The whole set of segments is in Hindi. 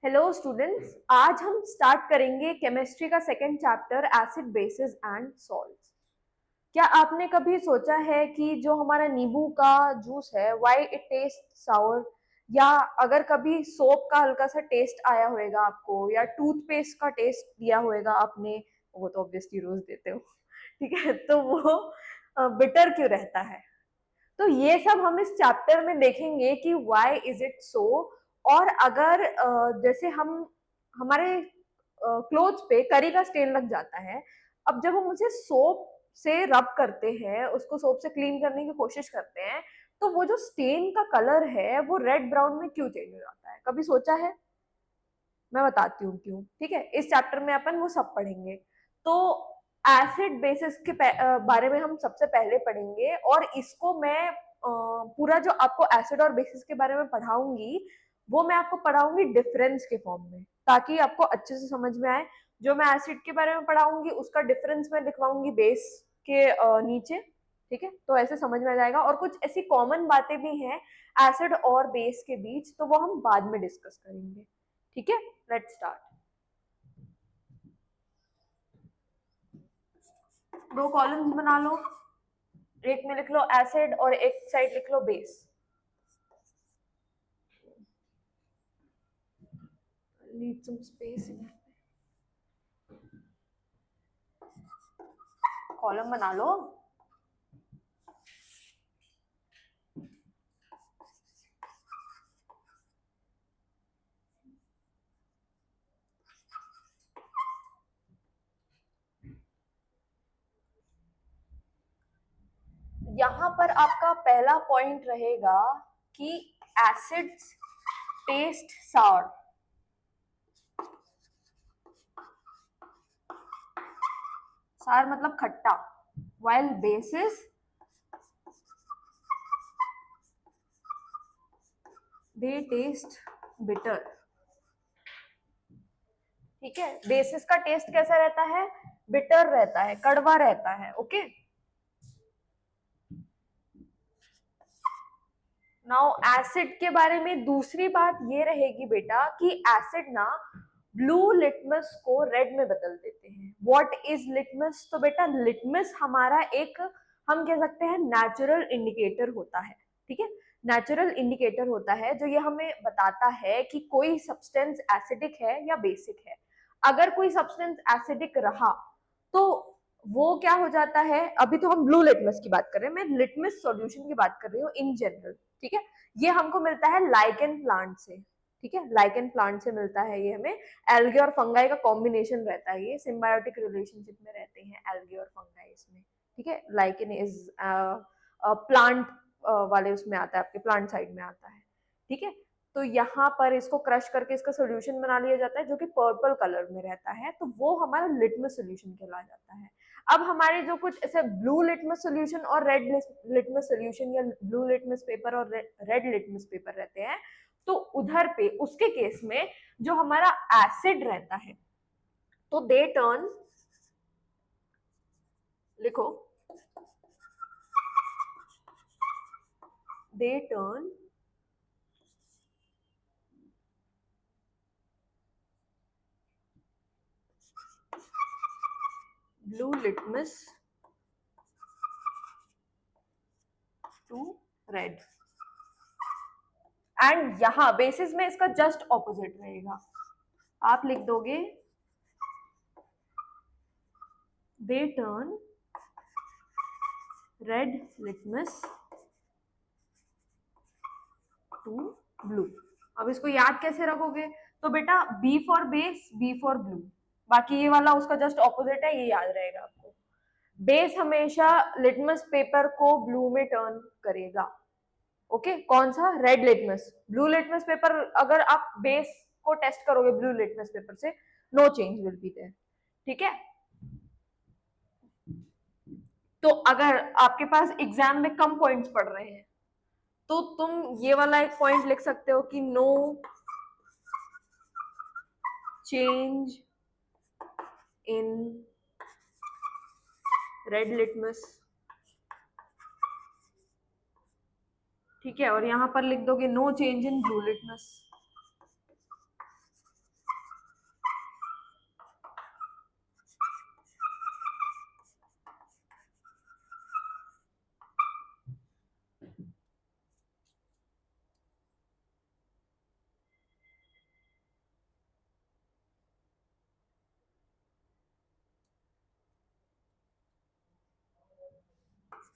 हेलो स्टूडेंट्स, आज हम स्टार्ट करेंगे केमिस्ट्री का second chapter acid basis and salts. क्या आपने कभी सोचा है कि जो हमारा नींबू का जूस है व्हाई इट टेस्ट साउर, या अगर कभी सोप का हल्का सा टेस्ट आया होगा आपको, या टूथपेस्ट का टेस्ट दिया होगा आपने, वो तो ऑब्वियसली रोज देते हो। ठीक है, तो वो बिटर क्यों रहता है? तो ये सब हम इस चैप्टर में देखेंगे कि व्हाई इज इट सो। और अगर जैसे हम हमारे क्लोथ्स पे करी का स्टेन लग जाता है, अब जब हम उसे सोप से रब करते हैं, उसको सोप से क्लीन करने की कोशिश करते हैं, तो वो जो स्टेन का कलर है वो रेड ब्राउन में क्यों चेंज हो जाता है? कभी सोचा है? मैं बताती हूँ क्यों। ठीक है, इस चैप्टर में अपन वो सब पढ़ेंगे। तो एसिड बेसिस के बारे में हम सबसे पहले पढ़ेंगे, और इसको मैं पूरा जो आपको एसिड और बेसिस के बारे में पढ़ाऊंगी वो मैं आपको पढ़ाऊंगी डिफरेंस के फॉर्म में, ताकि आपको अच्छे से समझ में आए। जो मैं एसिड के बारे में पढ़ाऊंगी उसका डिफरेंस मैं लिखवाऊंगी बेस के नीचे। ठीक है, तो ऐसे समझ में आ जाएगा। और कुछ ऐसी कॉमन बातें भी हैं एसिड और बेस के बीच, तो वो हम बाद में डिस्कस करेंगे। ठीक है, लेट्स स्टार्ट। दो कॉलम्स बना लो, एक में लिख लो एसिड और एक साइड लिख लो base. Need some space in, column बना लो। यहां पर आपका पहला पॉइंट रहेगा कि एसिड्स टेस्ट साउर। सार मतलब खट्टा, while bases they taste bitter। ठीक है, बेसिस का टेस्ट कैसा रहता है? बिटर रहता है, कड़वा रहता है। ओके, नाउ एसिड के बारे में दूसरी बात ये रहेगी बेटा कि एसिड ना ब्लू लिटमस को रेड में बदल देते हैं। What is litmus? तो बेटा लिटमस हमारा एक, हम कह सकते हैं, नेचुरल इंडिकेटर होता है। ठीक है, नेचुरल इंडिकेटर होता है जो ये हमें बताता है कि कोई सब्सटेंस एसिडिक है या बेसिक है। अगर कोई सब्सटेंस एसिडिक रहा तो वो क्या हो जाता है, अभी तो हम ब्लू लिटमस की बात कर रहे हैं, मैं लिटमस सॉल्यूशन की बात कर रही हूँ इन जनरल। ठीक है, ये हमको मिलता है लाइकेन प्लांट से। ठीक है, लाइकेन प्लांट से मिलता है ये हमें। एल्गे और फंगाई का कॉम्बिनेशन रहता है, ये सिम्बायोटिक रिलेशनशिप में रहते हैं एल्गे और फंगाई इसमें। ठीक है, लाइकेन इज प्लांट वाले उसमें आता है, आपके प्लांट साइड में आता है। ठीक है, तो यहाँ पर इसको क्रश करके इसका सोल्यूशन बना लिया जाता है जो कि पर्पल कलर में रहता है, तो वो हमारा लिटमस सोल्यूशन कहला जाता है। अब हमारे जो कुछ ऐसे ब्लू लिटमस सोल्यूशन और रेड लिटमस सोल्यूशन, या ब्लू लिटमस पेपर और रेड लिटमस पेपर रहते हैं, तो उधर पे उसके केस में जो हमारा एसिड रहता है, तो दे टर्न, लिखो, they turn blue litmus to red. And यहां बेसिस में इसका जस्ट ऑपोजिट रहेगा। आप लिख दोगे they turn red litmus to blue. अब इसको याद कैसे रखोगे? तो बेटा B for base, B for blue, बाकी ये वाला उसका जस्ट ऑपोजिट है, ये याद रहेगा आपको। बेस हमेशा लिटमस पेपर को ब्लू में टर्न करेगा। ओके, कौन सा? Red litmus. Blue litmus paper अगर आप बेस को टेस्ट करोगे ब्लू लिटमस पेपर से, no change will be there. ठीक है, तो अगर आपके पास एग्जाम में कम पॉइंट्स पड़ रहे हैं तो तुम ये वाला एक पॉइंट लिख सकते हो कि no change in red litmus. ठीक है, और यहां पर लिख दोगे no change in blue litmus.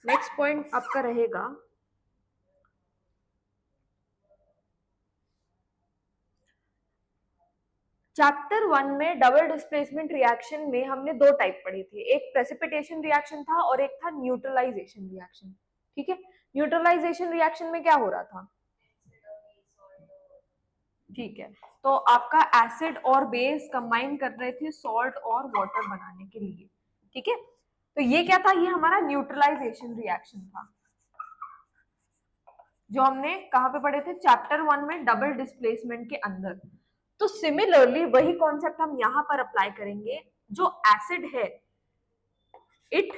Next point आपका रहेगा चैप्टर 1 में डबल डिस्प्लेसमेंट रिएक्शन में हमने दो टाइप पढ़े थे, एक प्रेसिपिटेशन रिएक्शन था और एक था न्यूट्रलाइजेशन रिएक्शन। ठीक है, न्यूट्रलाइजेशन रिएक्शन में क्या हो रहा था? ठीक है, तो आपका एसिड और बेस कंबाइन कर रहे थे सॉल्ट और वाटर बनाने के लिए। ठीक है, तो ये क्या था? ये हमारा न्यूट्रलाइजेशन रिएक्शन था जो हमने कहां पे पढ़े थे? चैप्टर 1 में डबल डिस्प्लेसमेंट के अंदर। तो सिमिलरली वही कॉन्सेप्ट हम यहां पर अप्लाई करेंगे। जो एसिड है it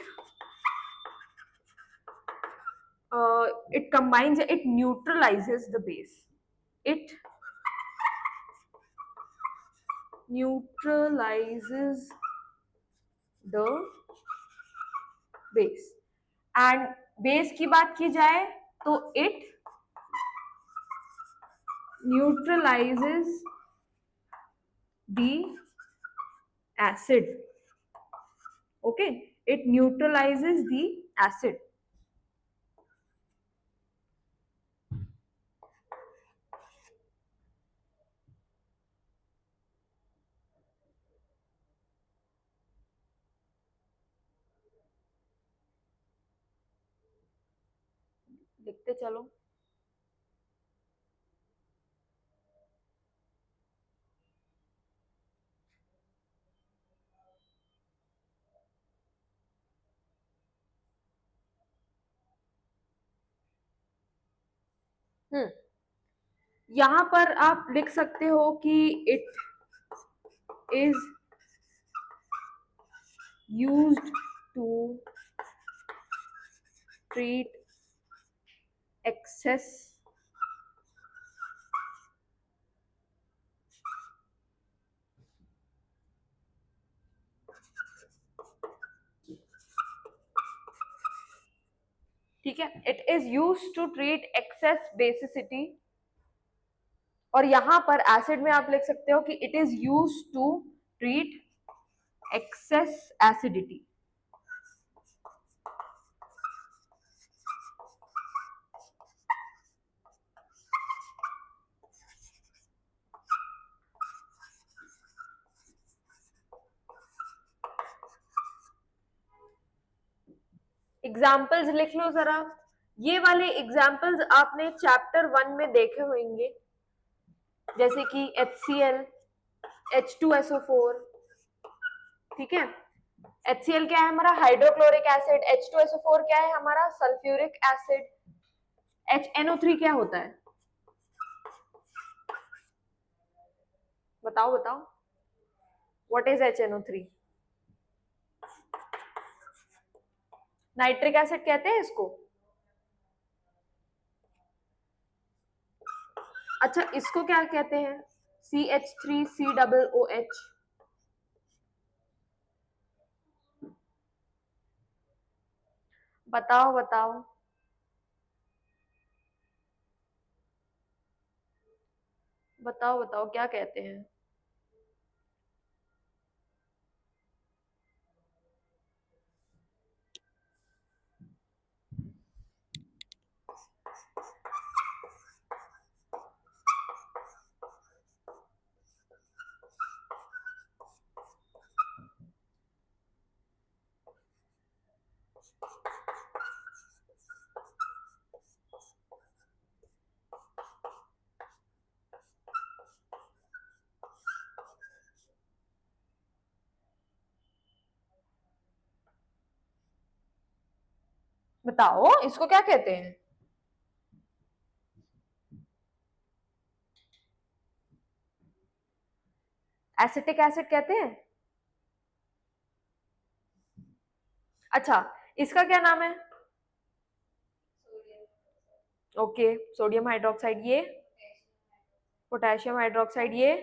it combines, it neutralizes the base, it neutralizes the base and base की बात की जाए तो it neutralizes the acid. Okay, it neutralizes the acid. लिखते चलो। यहां पर आप लिख सकते हो कि it is used to treat excess ठीक है, it is use to treat excess basicity. और यहां पर एसिड में आप लिख सकते हो कि it is use to treat excess acidity. Examples लिख लो जरा। ये वाले एग्जाम्पल्स आपने चैप्टर 1 में देखे होंगे, जैसे कि HCl, H2SO4। ठीक है, HCl क्या है? हमारा हाइड्रोक्लोरिक एसिड। H2SO4 क्या है? हमारा सल्फ्यूरिक एसिड। HNO3 क्या होता है? बताओ बताओ, what is HNO3? Nitric acid कहते हैं इसको। अच्छा, इसको क्या कहते हैं? CH3COOH। बताओ बताओ, बताओ बताओ क्या कहते हैं? बताओ इसको क्या कहते हैं? एसिटिक एसिड कहते हैं। अच्छा, इसका क्या नाम है? ओके, सोडियम हाइड्रोक्साइड ये, पोटेशियम हाइड्रोक्साइड ये,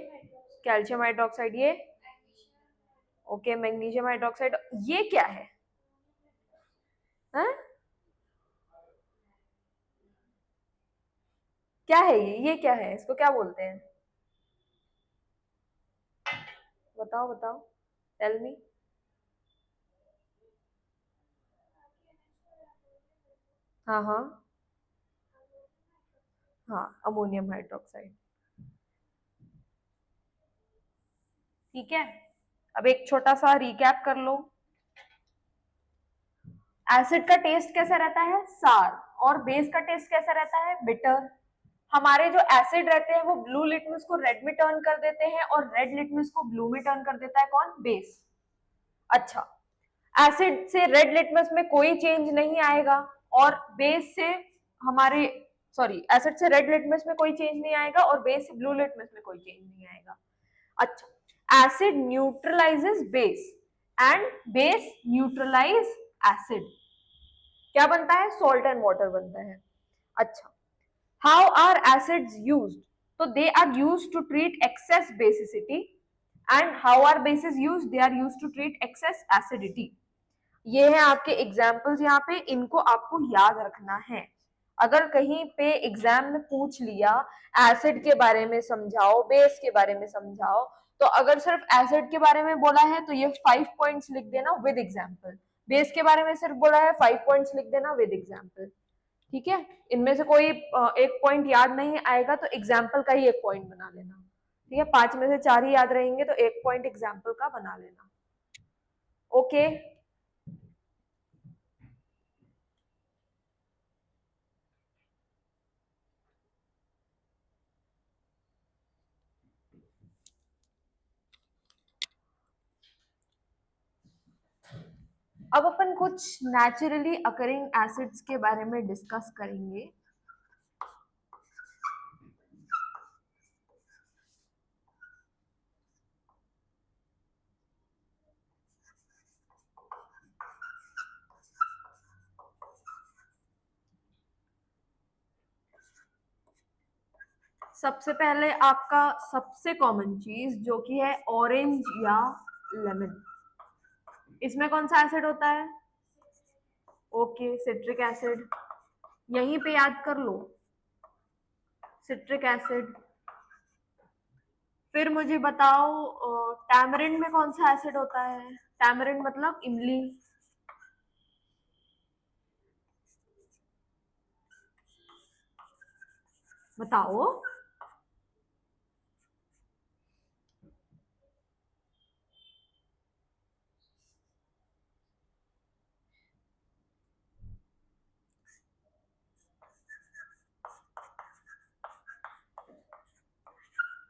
कैल्शियम हाइड्रोक्साइड ये, ओके, मैग्नीशियम हाइड्रोक्साइड ये क्या है? हाँ? क्या है ये क्या है? इसको क्या बोलते हैं? बताओ बताओ, टेल मी। हाँ हाँ हाँ, अमोनियम हाइड्रोक्साइड। ठीक है, अब एक छोटा सा रिकैप कर लो। एसिड का टेस्ट कैसा रहता है, सार, और बेस का टेस्ट कैसा रहता है, बिटर। हमारे जो एसिड रहते हैं वो ब्लू लिटमस को रेड में टर्न कर देते हैं, और रेड लिटमस को ब्लू में टर्न कर देता है कौन, बेस। अच्छा, एसिड से रेड लिटमस में कोई चेंज नहीं आएगा, और बेस से हमारे, सॉरी, एसिड से रेड लिटमस में कोई चेंज नहीं आएगा, और बेस से ब्लू लिटमस में कोई चेंज नहीं आएगा। अच्छा, acid neutralises base and base neutralise acid, क्या बनता है, सॉल्ट एंड वाटर बनता है। अच्छा, हाउ आर एसिड्स यूज्ड, तो they are used to treat excess basicity, and how are bases used, they are used to treat excess acidity. ये है आपके एग्जाम्पल्स यहाँ पे, इनको आपको याद रखना है। अगर कहीं पे एग्जाम में पूछ लिया एसिड के बारे में समझाओ, बेस के बारे में समझाओ, तो अगर सिर्फ एसिड के बारे में बोला है तो ये 5 पॉइंट्स लिख देना विद एग्जाम्पल। बेस के बारे में सिर्फ बोला है 5 पॉइंट्स लिख देना विद एग्जाम्पल। ठीक है, इनमें से कोई एक पॉइंट याद नहीं आएगा तो एग्जाम्पल का ही एक पॉइंट बना लेना। ठीक है, 5 में से 4 ही याद रहेंगे तो एक पॉइंट एग्जाम्पल का बना लेना। ओके। अब अपन कुछ नेचुरली अकरिंग एसिड्स के बारे में डिस्कस करेंगे। सबसे पहले आपका सबसे कॉमन चीज जो कि है ऑरेंज या लेमन, इसमें कौन सा एसिड होता है, ओके, सिट्रिक एसिड। यहीं पे याद कर लो, सिट्रिक एसिड। फिर मुझे बताओ टैमरिंड में कौन सा एसिड होता है, टैमरिंड मतलब इमली। बताओ।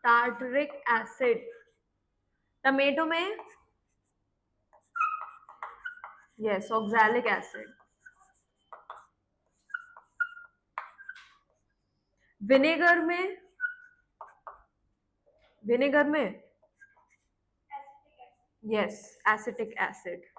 टार्टरिक एसिड, टमेटो में यस, ऑक्सैलिक एसिड। विनेगर में, विनेगर में यस, एसिटिक एसिड।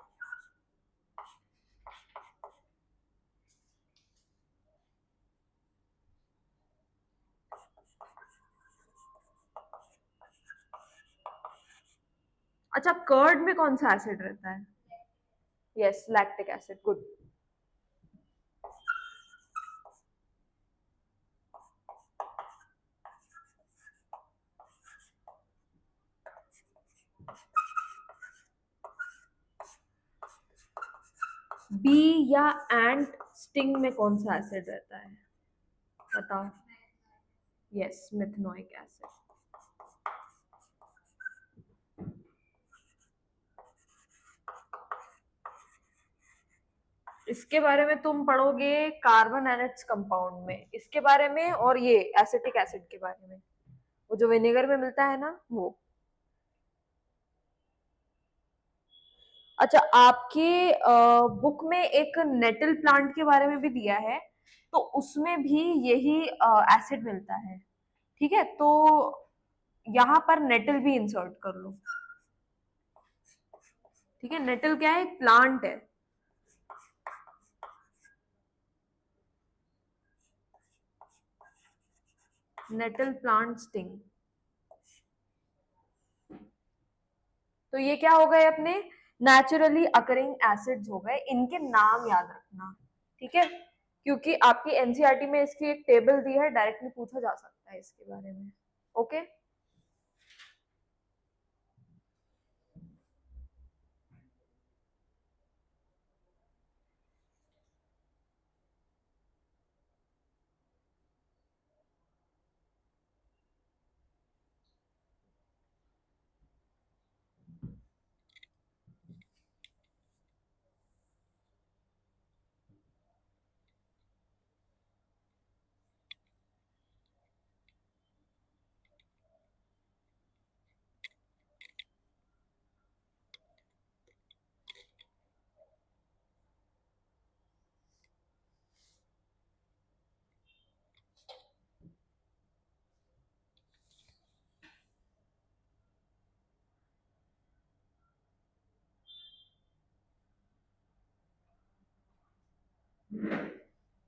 अच्छा, कर्ड में कौन सा एसिड रहता है, yes, lactic acid, good. Bee या एंट स्टिंग में कौन सा एसिड रहता है, बताओ, यस, मिथेनोइक एसिड। इसके बारे में तुम पढ़ोगे कार्बन एनेट्स कंपाउंड में, इसके बारे में, और ये एसिटिक एसिड के बारे में, वो जो विनेगर में मिलता है ना वो। अच्छा, आपकी बुक में एक नेटल प्लांट के बारे में भी दिया है, तो उसमें भी यही एसिड मिलता है। ठीक है, तो यहाँ पर नेटल भी इंसर्ट कर लो। ठीक है, नेटल क्या है, एक प्लांट है। नेटल प्लांट स्टिंग, तो ये क्या हो गए अपने नेचुरली अकरिंग एसिड्स हो गए, इनके नाम याद रखना। ठीक है, क्योंकि आपकी एनसीईआरटी में इसकी एक टेबल दी है, डायरेक्टली पूछा जा सकता है इसके बारे में। ओके।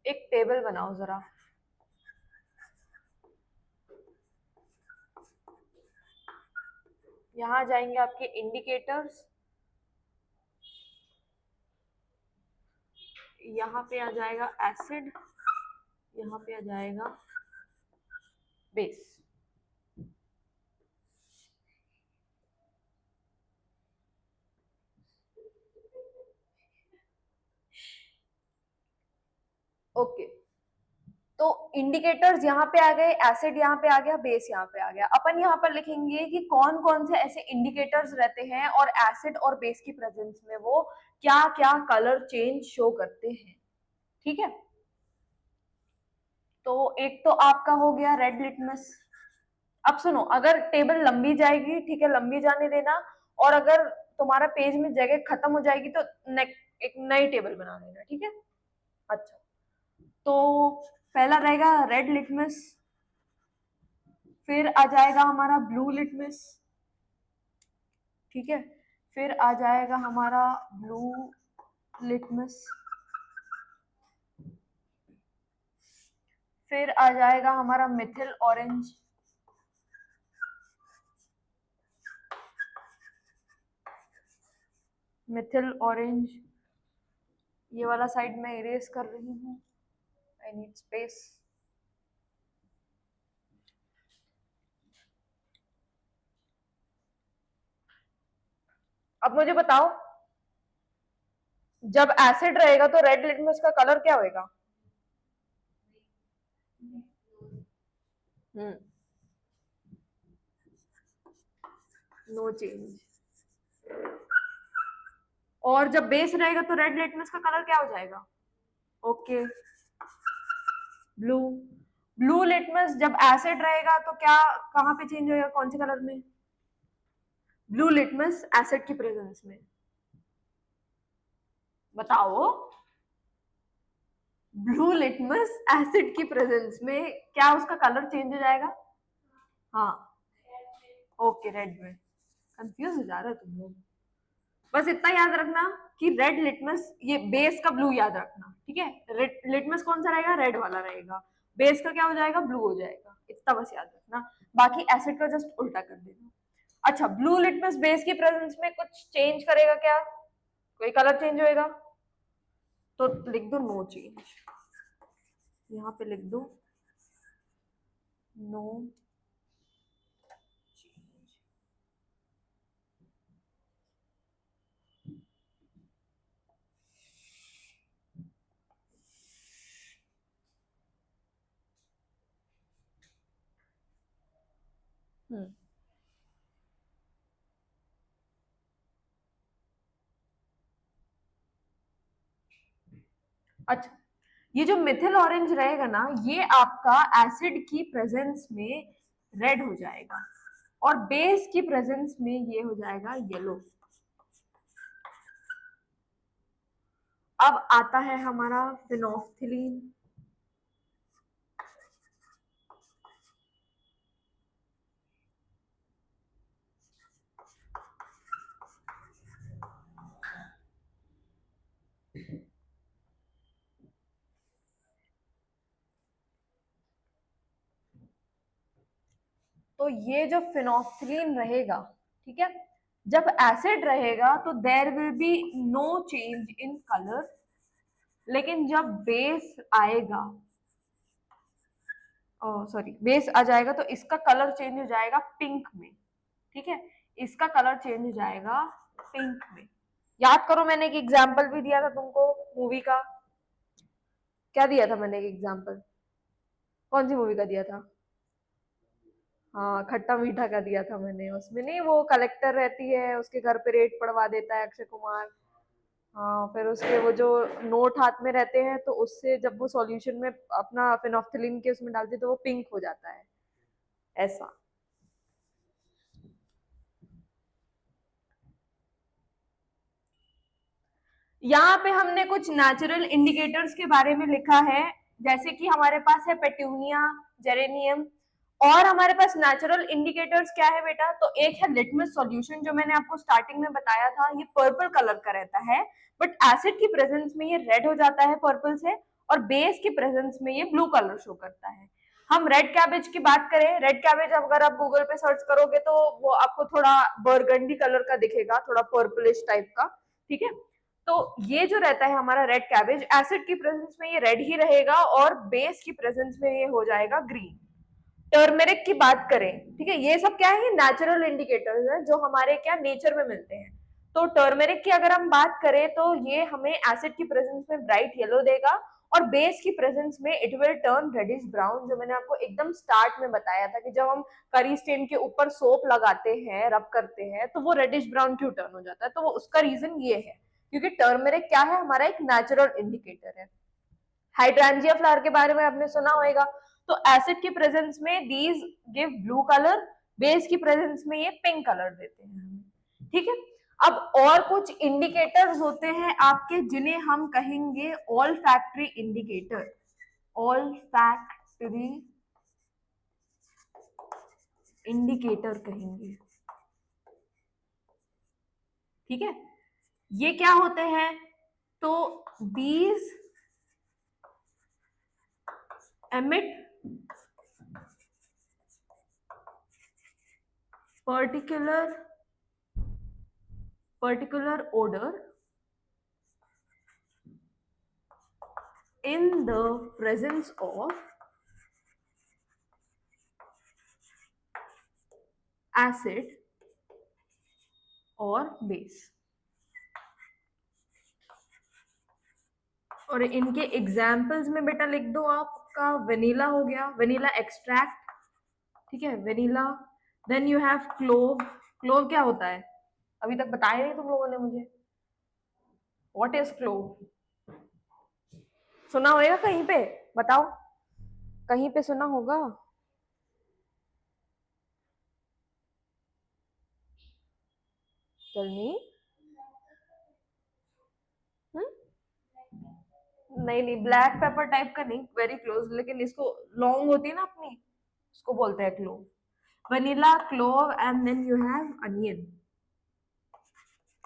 एक टेबल बनाओ जरा। यहाँ जाएंगे आपके इंडिकेटर्स, यहाँ पे आ जाएगा एसिड, यहाँ पे आ जाएगा बेस। ओके, तो इंडिकेटर्स यहाँ पे आ गए, एसिड यहाँ पे आ गया, बेस यहाँ पे आ गया। अपन यहाँ पर लिखेंगे कि कौन कौन से ऐसे इंडिकेटर्स रहते हैं और एसिड और बेस की प्रेजेंस में वो क्या क्या कलर चेंज शो करते हैं। ठीक है, तो एक तो आपका हो गया रेड लिटमस। अब सुनो, अगर टेबल लंबी जाएगी, ठीक है, लंबी जाने देना, और अगर तुम्हारा पेज में जगह खत्म हो जाएगी तो एक नई टेबल बना लेना, ठीक है। अच्छा, तो पहला रहेगा रेड लिटमस, फिर आ जाएगा हमारा ब्लू लिटमस, ठीक है, फिर आ जाएगा हमारा ब्लू लिटमस, फिर आ जाएगा हमारा मिथिल ऑरेंज, मिथिल ऑरेंज। ये वाला साइड मैं इरेज कर रही हूँ, आई नीड स्पेस। अब मुझे बताओ, जब एसिड रहेगा तो रेड लिटमस का कलर क्या होएगा? No change. और जब बेस रहेगा तो रेड लिटमस का कलर क्या हो जाएगा? Okay, blue. ब्लू लिटमस जब एसिड रहेगा तो क्या, कहां पे चेंज होएगा, कौन से कलर में? ब्लू लिटमस एसिड की प्रेजेंस में, बताओ। ब्लू लिटमस एसिड की प्रेजेंस में क्या उसका कलर चेंज हो जाएगा? हाँ, ओके, रेड में। कंफ्यूज हो जा रहा है तुम लोग। बस इतना याद रखना कि रेड लिटमस, ये बेस का ब्लू याद रखना, ठीक है। लिटमस कौन सा रहेगा? रेड वाला रहेगा। बेस का क्या हो जाएगा? ब्लू हो जाएगा। इतना बस याद रखना, बाकी एसिड का जस्ट उल्टा कर देना। अच्छा, ब्लू लिटमस बेस की प्रेजेंस में कुछ चेंज करेगा क्या? कोई कलर चेंज होएगा? तो लिख दो नो चेंज, यहाँ पे लिख दो नो चेंज। अच्छा, ये जो मिथिल ऑरेंज रहेगा ना, ये आपका एसिड की प्रेजेंस में रेड हो जाएगा, और बेस की प्रेजेंस में ये हो जाएगा येलो। अब आता है हमारा फिनोल्फथलीन। तो ये जो फिनोल्फथलीन रहेगा, ठीक है, जब एसिड रहेगा तो there will be no change in colour, लेकिन जब बेस आएगा, सॉरी, बेस आ जाएगा तो इसका कलर चेंज हो जाएगा पिंक में, ठीक है, इसका कलर चेंज हो जाएगा पिंक में। याद करो, मैंने एक एग्जाम्पल भी दिया था तुमको मूवी का। क्या दिया था मैंने एक एग्जाम्पल? कौन सी मूवी का दिया था? हाँ, खट्टा मीठा का दिया था मैंने। उसमें नहीं, वो कलेक्टर रहती है, उसके घर पे रेड पड़वा देता है अक्षय कुमार। हाँ, फिर उसके वो जो नोट हाथ में रहते हैं, तो उससे जब वो सॉल्यूशन में अपना फिनोल्फथलीन के उसमें डालते हैं तो वो पिंक हो जाता है, ऐसा। यहाँ पे हमने कुछ नेचुरल इंडिकेटर्स के बारे में लिखा है, जैसे कि हमारे पास है पेट्यूनिया, जेरेनियम। और हमारे पास नेचुरल इंडिकेटर्स क्या है बेटा? तो एक है लिटमस सॉल्यूशन, जो मैंने आपको स्टार्टिंग में बताया था, ये पर्पल कलर का रहता है, बट एसिड की प्रेजेंस में ये रेड हो जाता है पर्पल से। और बेस की प्रेजेंस में ये ब्लू कलर शो करता है। हम रेड कैबेज की बात करें, रेड कैबेज अगर आप गूगल पे सर्च करोगे तो वो आपको थोड़ा बर्गंडी कलर का दिखेगा, थोड़ा पर्पलिश टाइप का, ठीक है। तो ये जो रहता है हमारा रेड कैबेज, एसिड की प्रेजेंस में ये रेड ही रहेगा और बेस की प्रेजेंस में ये हो जाएगा ग्रीन। टर्मेरिक की बात करें, ठीक है, ये सब क्या है, नेचुरल इंडिकेटर्स है जो हमारे क्या नेचर में मिलते हैं। तो टर्मेरिक की अगर हम बात करें तो ये हमें एसिड की प्रेजेंस में ब्राइट येलो देगा और बेस की प्रेजेंस में it will turn reddish brown, जो मैंने आपको एकदम स्टार्ट में बताया था कि जब हम करी स्टेन के ऊपर सोप लगाते हैं, रब करते हैं, तो वो रेडिश ब्राउन क्यों टर्न हो जाता है, तो वो उसका रीजन ये है क्योंकि टर्मेरिक क्या है, हमारा एक नेचुरल इंडिकेटर है। हाइड्रेंजिया फ्लावर के बारे में आपने सुना होगा, तो एसिड की प्रेजेंस में these give blue colour, base की प्रेजेंस में ये पिंक कलर देते हैं, ठीक है। अब और कुछ इंडिकेटर्स होते हैं आपके जिन्हें हम कहेंगे all factory indicator, olfactory indicator कहेंगे, ठीक है। ये क्या होते हैं, तो these emit particular odor in the presence of acid और base। और इनके एग्जाम्पल्स में बेटा लिख दो, आपका वेनिला हो गया, वेनिला एक्सट्रैक्ट, ठीक है, vanilla. Then you have clove, clove क्या होता है, अभी तक बताया नहीं तुम लोगों ने मुझे, व्हाट इज क्लोव, सुना होगा कहीं पे, बताओ, कहीं पे सुना होगा। Tell me. नहीं नहीं, ब्लैक पेपर टाइप का नहीं, वेरी क्लोज, लेकिन इसको लॉन्ग होती है ना अपनी, उसको बोलते हैं clove. Vanilla, clove and then you have onion.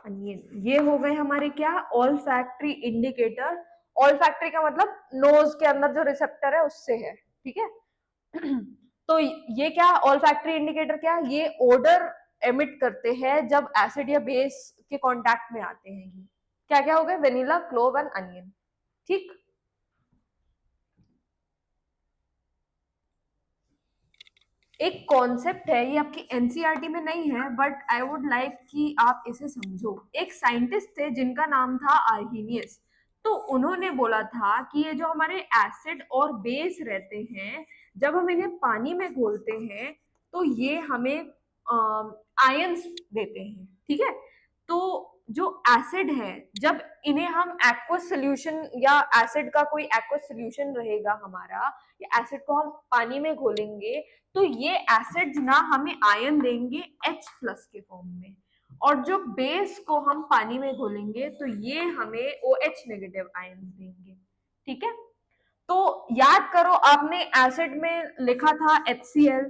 Onion, ये हो गए हमारे क्या, olfactory indicator. Olfactory का मतलब नोज के अंदर जो रिसेप्टर है उससे है, ठीक है। तो ये क्या, ऑल फैक्ट्री इंडिकेटर क्या, ये ओडर एमिट करते हैं जब एसिड या बेस के कांटेक्ट में आते हैं। ये क्या क्या हो गए, वेनिला, क्लोव एंड अनियन, ठीक। एक कॉन्सेप्ट है, ये आपकी एनसीईआरटी में नहीं है बट आई वुड लाइक कि आप इसे समझो। एक साइंटिस्ट थे जिनका नाम था आर्हीनियस, तो उन्होंने बोला था कि ये जो हमारे एसिड और बेस रहते हैं, जब हम इन्हें पानी में घोलते हैं तो ये हमें आयंस देते हैं, ठीक है। तो जो एसिड है, जब इन्हें हम एक्वस सोल्यूशन या एसिड का कोई एक्वस सोल्यूशन रहेगा हमारा, या एसिड को हम पानी में घोलेंगे, तो ये एसिड्स ना हमें आयन देंगे H प्लस के फॉर्म में, और जो बेस को हम पानी में घोलेंगे तो ये हमें OH नेगेटिव आयन देंगे, ठीक है। तो याद करो, आपने एसिड में लिखा था HCl,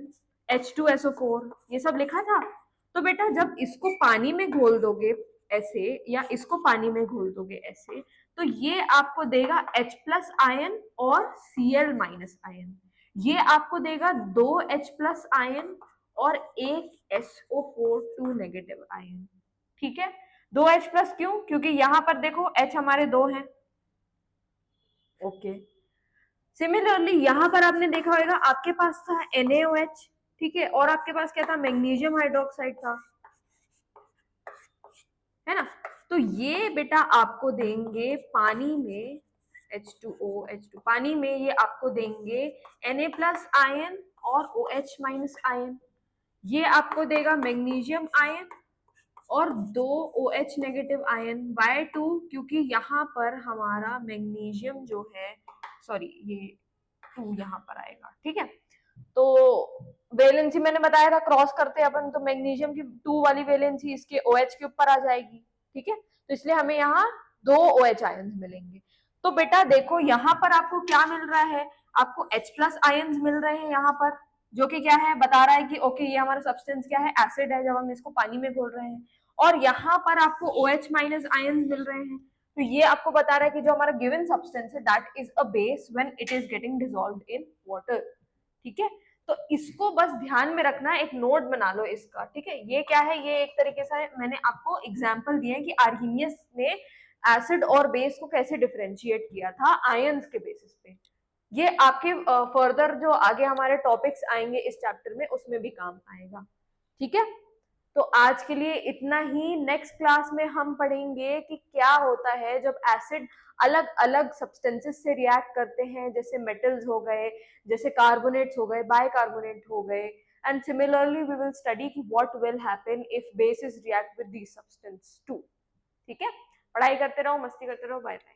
H2SO4, ये सब लिखा था। तो बेटा जब इसको पानी में घोल दोगे ऐसे, या इसको पानी में घोल दोगे ऐसे, तो ये आपको देगा H प्लस आयन और Cl माइनस आयन। ये आपको देगा 2 H प्लस आयन और एक SO4 2 नेगेटिव आयन, ठीक है। 2 H प्लस क्यों, क्योंकि यहां पर देखो H हमारे 2 हैं, ओके। सिमिलरली यहां पर आपने देखा होगा, आपके पास था NaOH, ठीक है, और आपके पास क्या था, मैग्नीशियम हाइड्रोक्साइड था, है ना। तो ये बेटा आपको देंगे पानी में H2O, पानी में ये आपको देंगे Na प्लस आयन और OH माइनस आयन। ये आपको देगा मैग्नीशियम आयन और 2 OH नेगेटिव आयन। बाय 2, क्योंकि यहाँ पर हमारा मैग्नीशियम जो है, सॉरी ये 2 यहाँ पर आएगा, ठीक है। तो वैलेंसी मैंने बताया था, क्रॉस करते हैं अपन, तो मैग्नीशियम की 2 वाली वैलेंसी इसके OH के ऊपर आ जाएगी, ठीक है। तो इसलिए हमें यहाँ 2 OH आयंस मिलेंगे। तो बेटा देखो यहाँ पर आपको क्या मिल रहा है, आपको H प्लस आयंस मिल रहे हैं यहाँ पर, जो कि क्या है, बता रहा है कि ओके ये हमारा सब्सटेंस क्या है, एसिड है जब हम इसको पानी में घोल रहे हैं। और यहाँ पर आपको OH माइनस आयंस मिल रहे हैं, तो ये आपको बता रहा है कि जो हमारा गिवन सब्सटेंस है that is a base when it is getting dissolved in water. ठीक है, तो इसको बस ध्यान में रखना, एक नोट बना लो इसका। ठीक है, ये क्या है, ये एक तरीके से मैंने आपको एग्जांपल दिए हैं कि आर्हीनियस ने एसिड और बेस को कैसे डिफरेंशिएट किया था आयंस के बेसिस पे। ये आपके फर्दर जो आगे हमारे टॉपिक्स आएंगे इस चैप्टर में उसमें भी काम आएगा। ठीक है, तो आज के लिए इतना ही। नेक्स्ट क्लास में हम पढ़ेंगे कि क्या होता है जब एसिड अलग अलग सब्सटेंसेस से रिएक्ट करते हैं, जैसे मेटल्स हो गए, जैसे कार्बोनेट्स हो गए, बाइकार्बोनेट हो गए। And similarly we will study कि what will happen if bases react with these substance too. ठीक है, पढ़ाई करते रहो, मस्ती करते रहो, बाय बाय।